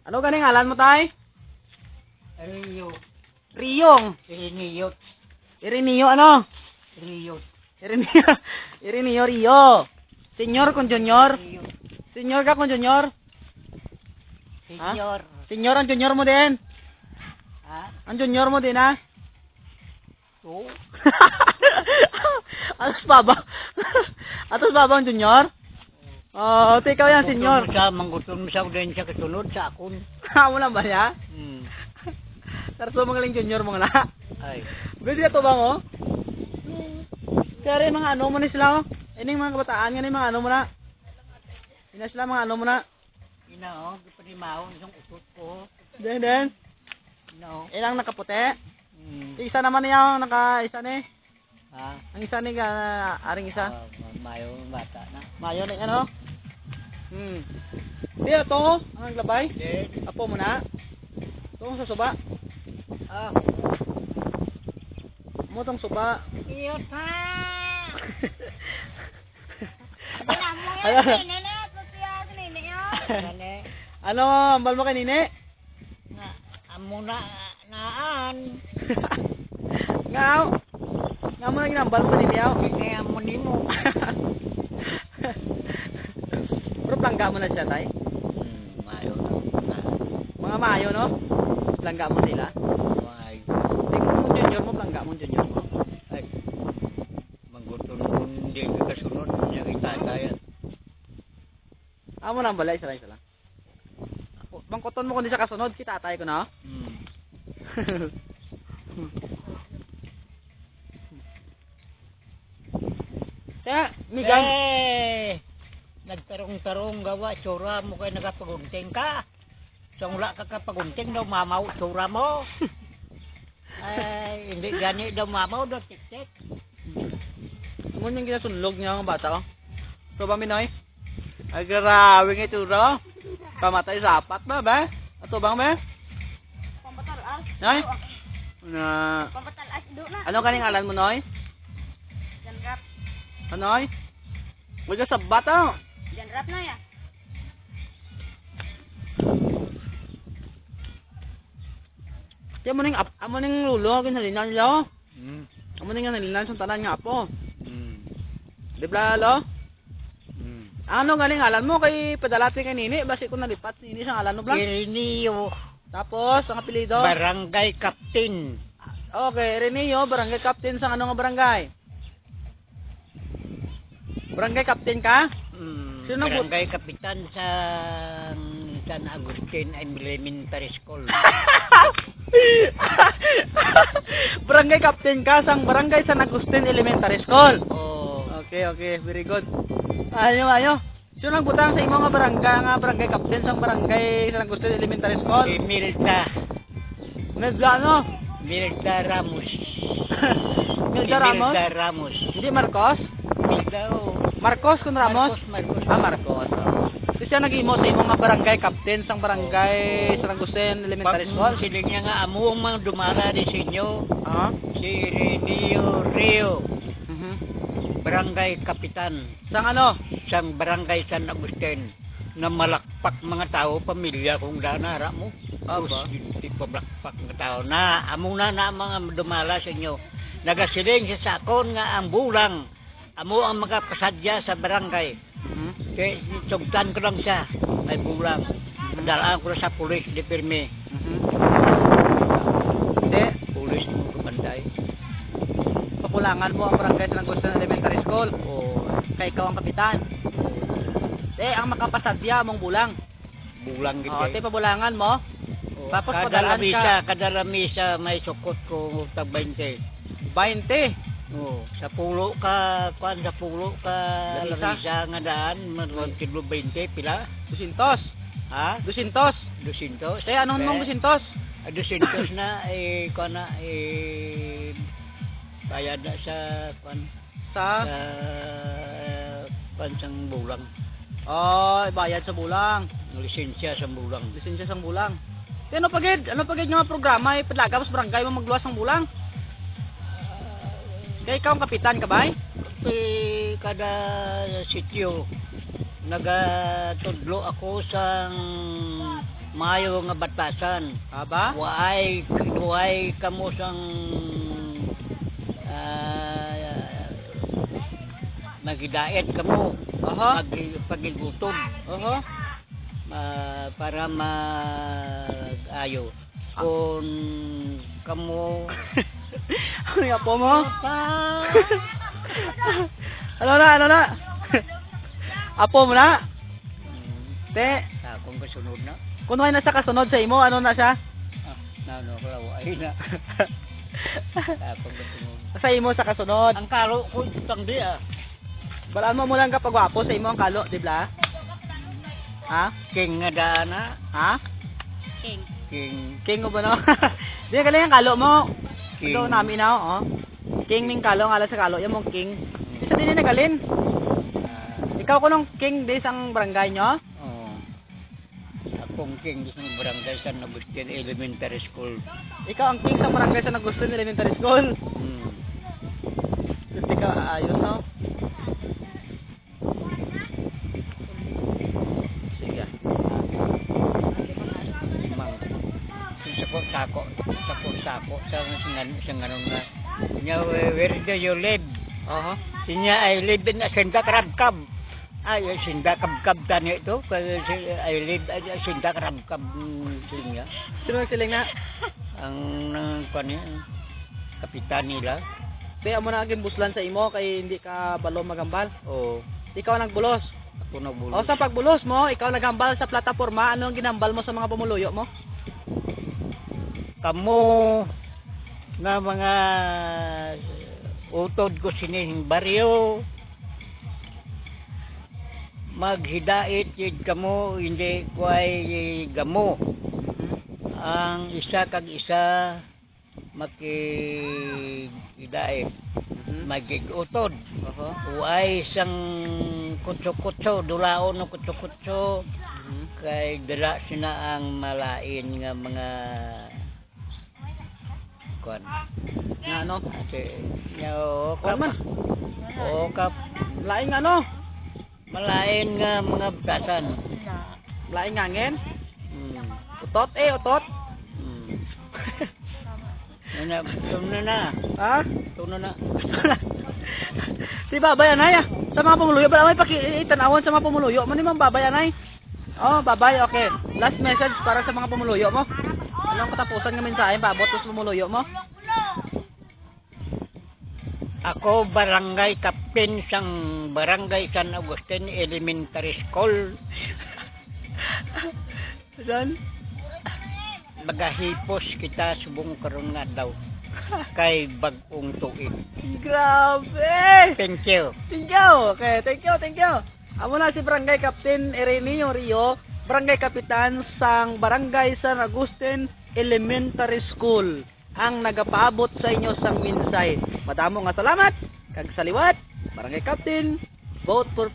Ano ganing ngalan mo, tay? Rio. Riyong. Iriniyot. Irineo ano? Riyot. Irineo. Irineo Rio. Senyor con junior. Riyot. Senyor ka con junior. Senior. Senyor ang junior mo din. Ha? Ang junior mo din ha. Oo. Atos baba. Atos baba ang junior. Oh, ikaw yan, senyor. Manggutom sa din sa kasunod sa akon. Amo lang ba ya? Hmm. Tarso magaling junior mga na. Ay. Pwede to bang oh? Kaya mga ano mo ni sila oh. Ining mga kabataan nga ni mga ano mo na. Ina sila mga ano mo na. Ina oh, gipanimaon isang utot ko. Den. No. Ilang nakaputi. Hmm. Isa naman niya naka-isa ni. Ha? Ang isa ni aring isa. Mayo bata na. Mayo ni ano? Di to, ang labay. Then, Apo mo na. Tong sa suba. Mo tong suba. iyo ta. Ano, ambal mo kanini? Na amo na naan. Ngaw. Nga mo na ginambal mo kanini yaw. Kaya amo nimo. Pero plangga mo na siya, tay. Mayo na. Mga mayo, no? Plangga mo sila. Ay. Tingnan mo junior mo, plangga mo junior mo. Ay. Manggutom hindi kasunod niya kitatayan. Amo nang balay, isa lang. Bangkoton mo kundi sa kasunod, kita tatay ko na. Kaya, migang. Nagtarong-tarong gawa, tsura mo kayo nagapagunting ka. So, wala ka kapagunting daw mamaw, tsura mo. Ay, hindi gani daw mamaw, daw tik-tik. Ngun yung ginasunlog niya ang bata, oh. So ba, Minoy? Ay, grabe nga ituro. Pamatay sa apat ba, ba? Ato bang, ba? Pampatalas. Noy? Na... Pampatalas do na. Ano kaning alan mo, Noy? Janrap. Anoy? Huwag ka sa bata. Janrap na ya. Kaya mo ning lulo, kinalinan niya. Hmm. Amo ning nalinan sa tanan nga po. Hmm. Di ba, lo? Hmm. Ano galing alan mo kay padalati kay nini? Basi ko nalipat nini sa alan mo blang. Irineo, Tapos, ang apelido? barangay captain. Okay, Reneo, barangay captain sa ano nga barangay? Barangay captain ka? Hmm. Sino nang Barangay kapitan sa San Agustin Elementary School. Barangay captain ka sa barangay San Agustin Elementary School. Oh. Okay, very good. Ayo. Sino nang butang sa imo nga barangay captain sa barangay San Agustin Elementary School? Si Milda. Medyo ano? Milda Ramos. Milda Ramos? Milda Ramos. Hindi Marcos? Milda oh. Marcos kun Ramos? Marcos. Ah, Marcos. So siya nag-imo sa imo nga barangay captain sa barangay San Agustin Elementary School. Siling niya nga amo ang mga dumara di sa inyo. Ah? Si Renio Rio. Mhm. Barangay Kapitan. Sang ano? Sang Barangay San Agustin. Na malakpak mga tao, pamilya kung danara mo. Aba. Hindi pablakpak mga tao na amo na mga dumala sa inyo. Nagasiling sa sakon nga ang bulang. Amo ang mga pasadya sa barangay. Mhm. Kaya sugtan ko lang siya. Ay bulang. Padalaan ko na sa pulis di pirmi. Mhm. Hindi. Pulis mo kumanday. Pakulangan mo ang barangay San Agustin Elementary School. O Kay ikaw ang kapitan. Ang makapasadya mong bulang. bulang gitu. O, pabulangan mo. Tapos Kada padalaan ka. lamisa may sukot ko tag 20. 20. Oh, sa pulo ka, sa pulo ka Lamisa? lamisa nga daan, magwag kilo 20 pila. 200. Ha? 200. 200. Kaya anong mong 200? 200 na kuan na bayad na sa kuan Sa sa pansang bulang. bayad sa bulang. Lisensya sa bulang. Lisensya sa bulang. Ano pagid nga programa ipadlaga sa barangay mo magluwas ng bulang? Kaya ikaw ang kapitan ka ba? Kada sityo nagatudlo ako sa mayo nga batasan. Aba? Waay kamo sang magidait kamo. Aha. Pagigutom. Oho. Para mag-ayo. Kung kamo Ano yung apo mo? Ano na? Apo mo na? Te, Akong kasunod na. kung na sa kasunod sa imo, ano na siya? Ay na. Akong kasunod. Sa imo sa kasunod. Ang karo ko itang di Balaan mo lang kapag wapo sa imo ang kalo, di ba? Ha? King nga daana. Ha? King. King. King mo ba no? Di galing ang kalo mo. King. Ito namin na, oh. King ning kalo, ngala sa kalo, yung mong king. Isa din na galin. Ikaw ko nung king di sang barangay nyo? Oh. Akong king sa barangay San Agustin Elementary School. Ikaw ang king sa barangay sa Agustin Elementary School. Hmm. Hindi ka ayos, no? Sige. Mang. Sako sa nganon nga. Nya where do you live? Oho. Sinya I live in Sinda Krabkab. Ay Sinda Krabkab tani ito. I live at Sinda Krabkab sinya. Sino nagsiling na? Ang kani kapitan nila. Di amo na aging buslan sa imo kay hindi ka balo magambal. O Ikaw nagbulos. ako nagbulo. O sa pagbulos mo, ikaw nagambal sa plataporma, ano ang ginambal mo sa mga pumuluyo mo? Kamo nga mga utod ko sining baryo maghidait yun kamo hindi ko ay gamo ang isa kag isa makihidait magigutod Oho. uay isang kutso-kutso dulaon ng kutso-kutso kay dala sina ang malain nga mga kuan Nga ano? kasi yo Kuan man. kap Laing ano? malain nga mga butasan. Laing ngangin? Hmm. Utot utot. Hmm. Tuno na. Ha? Tuno na. Si babay anay ah. Sa mga pumuluyo, ba may pakiitanawan sa mga pumuluyo? Mo ni mong babay anay? Oh, babay, okay. Last message para sa mga pumuluyo mo. Anong katapusan ng mensahe paabot sa pumuluyo mo? Ako barangay captain sang barangay San Agustin Elementary School. Saan? Magahipos kita subong karon nga daw kay bag-ong tuig. Grabe! Thank you. Thank you. Okay, thank you. Amo na si Barangay Captain Ireneo Rio, Barangay Kapitan sang Barangay San Agustin Elementary School ang nagapaabot sa inyo sang minsay. Madamo nga salamat. Kag saliwat, Barangay Captain, vote for